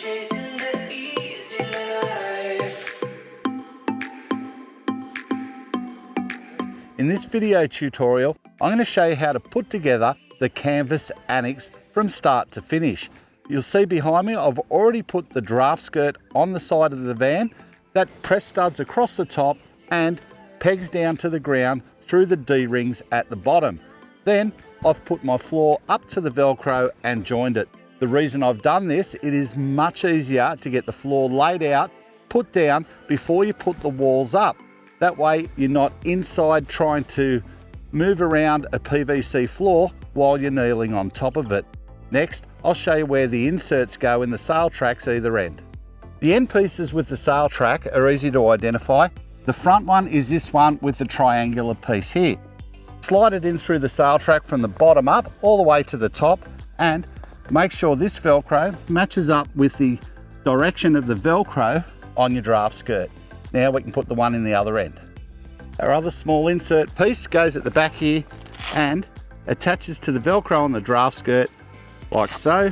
In this video tutorial, I'm going to show you how to put together the canvas Annex from start to finish. You'll see behind me, I've already put the draft skirt on the side of the van that press studs across the top and pegs down to the ground through the D-rings at the bottom. Then I've put my floor up to the Velcro and joined it. The reason I've done this, it is much easier to get the floor laid out, put down before you put the walls up. That way you're not inside trying to move around a PVC floor while you're kneeling on top of it. Next, I'll show you where the inserts go in the sail tracks either end. The end pieces with the sail track are easy to identify. The front one is this one with the triangular piece here. Slide it in through the sail track from the bottom up all the way to the top and make sure this Velcro matches up with the direction of the Velcro on your draft skirt. Now we can put the one in the other end. Our other small insert piece goes at the back here and attaches to the Velcro on the draft skirt like so.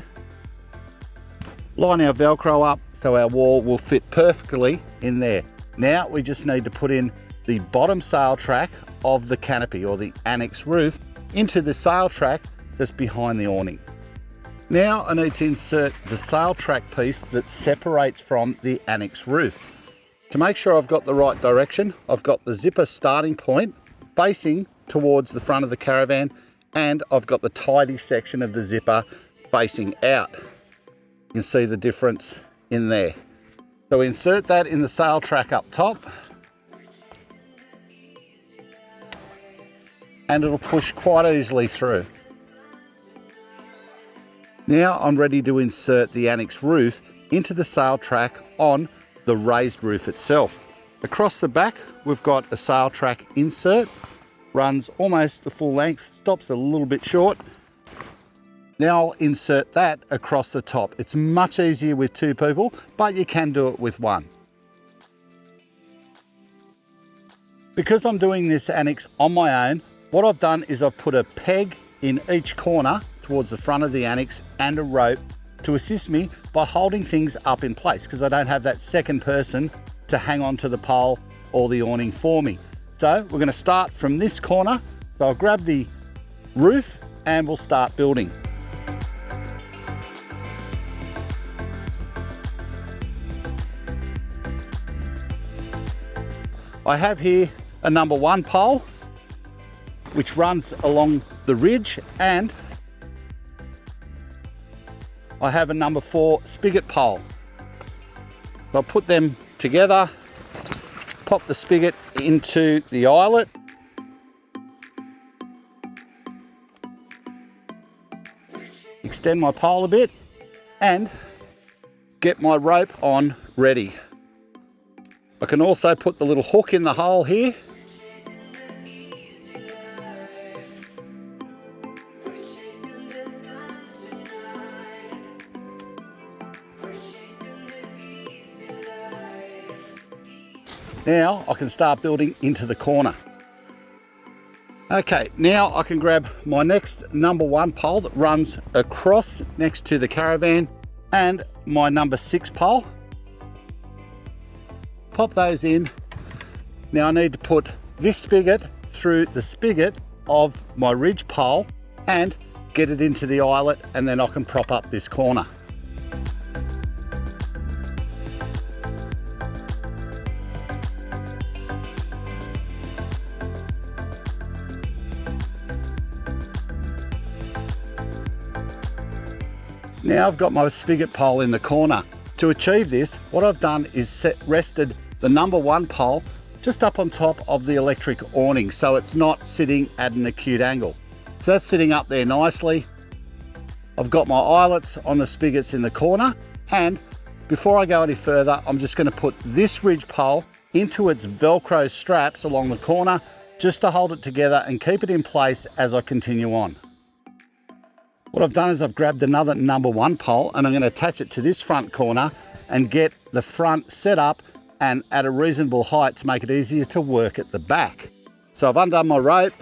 Line our Velcro up so our wall will fit perfectly in there. Now we just need to put in the bottom sail track of the canopy or the Annex roof into the sail track just behind the awning. Now I need to insert the sail track piece that separates from the Annex roof. To make sure I've got the right direction, I've got the zipper starting point facing towards the front of the caravan and I've got the tidy section of the zipper facing out. You can see the difference in there. So insert that in the sail track up top and it'll push quite easily through. Now I'm ready to insert the Annex roof into the sail track on the raised roof itself. Across the back we've got a sail track insert, runs almost the full length, stops a little bit short. Now I'll insert that across the top. It's much easier with two people, but you can do it with one. Because I'm doing this Annex on my own, what I've done is I've put a peg in each corner towards the front of the Annex and a rope to assist me by holding things up in place because I don't have that second person to hang on to the pole or the awning for me. So we're going to start from this corner. So I'll grab the roof and we'll start building. I have here a number 1 pole which runs along the ridge and I have a number 4 spigot pole. I'll put them together, pop the spigot into the eyelet, extend my pole a bit and get my rope on ready. I can also put the little hook in the hole here. Now I can start building into the corner. Okay, now I can grab my next number 1 pole that runs across next to the caravan and my number 6 pole. Pop those in. Now I need to put this spigot through the spigot of my ridge pole and get it into the eyelet and then I can prop up this corner. Now I've got my spigot pole in the corner. To achieve this, what I've done is rested the number 1 pole just up on top of the electric awning so it's not sitting at an acute angle. So that's sitting up there nicely. I've got my eyelets on the spigots in the corner and before I go any further, I'm just going to put this ridge pole into its Velcro straps along the corner just to hold it together and keep it in place as I continue on. What I've done is I've grabbed another number 1 pole and I'm going to attach it to this front corner and get the front set up and at a reasonable height to make it easier to work at the back. So I've undone my rope.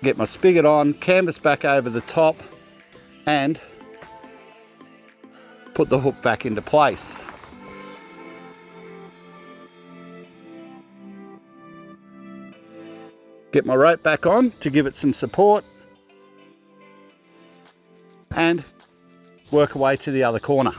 get my spigot on, canvas back over the top, and put the hook back into place. Get my rope back on to give it some support and work away to the other corner.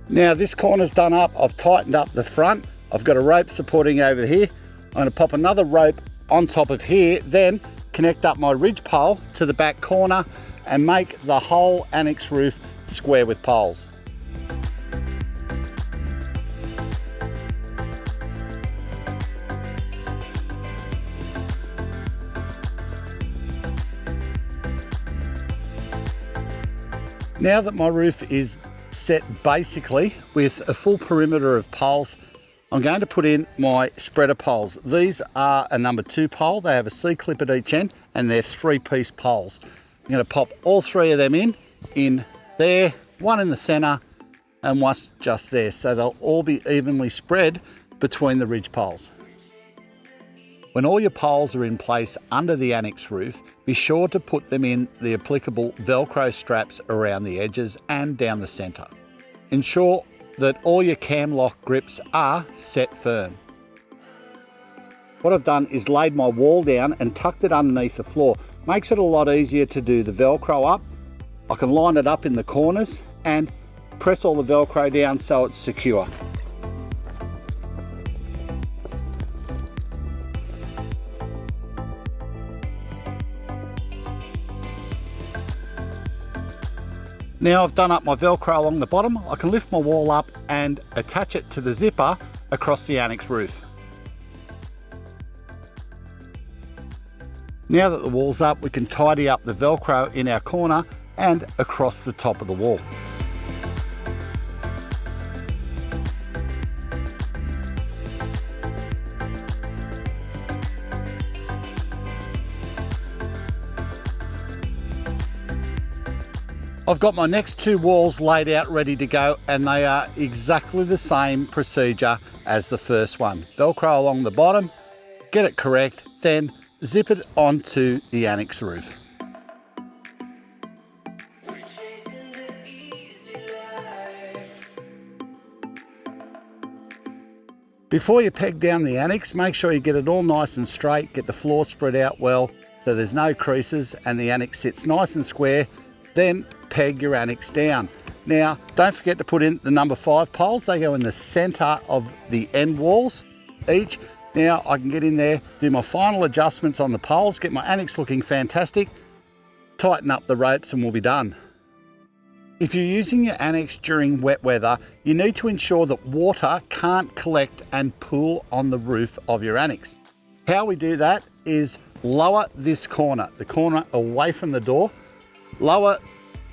Now this corner's done up, I've tightened up the front, I've got a rope supporting over here. I'm going to pop another rope on top of here, then connect up my ridge pole to the back corner and make the whole annex roof square with poles. Now that my roof is set basically with a full perimeter of poles, I'm going to put in my spreader poles. These are a number 2 pole. They have a C-clip at each end and they're 3-piece poles. I'm going to pop all 3 of them in there, one in the center and one just there, so they'll all be evenly spread between the ridge poles. When all your poles are in place under the annex roof, be sure to put them in the applicable Velcro straps around the edges and down the center. Ensure that all your cam lock grips are set firm. What I've done is laid my wall down and tucked it underneath the floor. Makes it a lot easier to do the Velcro up. I can line it up in the corners and press all the Velcro down so it's secure. Now I've done up my Velcro along the bottom, I can lift my wall up and attach it to the zipper across the annex roof. Now that the wall's up, we can tidy up the Velcro in our corner and across the top of the wall. I've got my next 2 walls laid out ready to go and they are exactly the same procedure as the first one. Velcro along the bottom, get it correct, then zip it onto the annex roof. Before you peg down the annex, make sure you get it all nice and straight, get the floor spread out well so there's no creases and the annex sits nice and square. Then peg your annex down. Now, don't forget to put in the number 5 poles. They go in the center of the end walls each. Now I can get in there, do my final adjustments on the poles, get my annex looking fantastic, tighten up the ropes and we'll be done. If you're using your annex during wet weather, you need to ensure that water can't collect and pool on the roof of your annex. How we do that is lower this corner, the corner away from the door, lower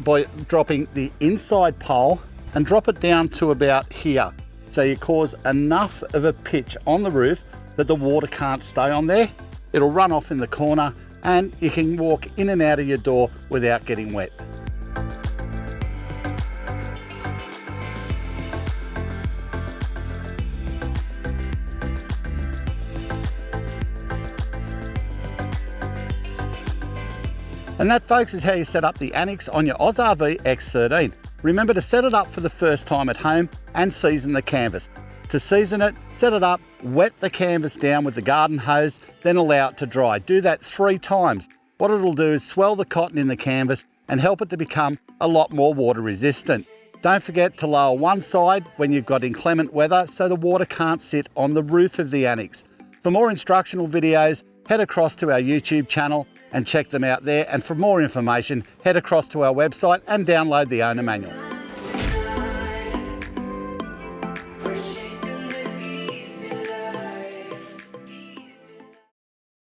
by dropping the inside pole and drop it down to about here. So you cause enough of a pitch on the roof that the water can't stay on there. It'll run off in the corner and you can walk in and out of your door without getting wet. And that, folks, is how you set up the annex on your AusRV X11. Remember to set it up for the first time at home and season the canvas. To season it, set it up, wet the canvas down with the garden hose, then allow it to dry. Do that 3 times. What it'll do is swell the cotton in the canvas and help it to become a lot more water resistant. Don't forget to lower one side when you've got inclement weather so the water can't sit on the roof of the annex. For more instructional videos, head across to our YouTube channel and check them out there. And for more information, head across to our website and download the owner manual.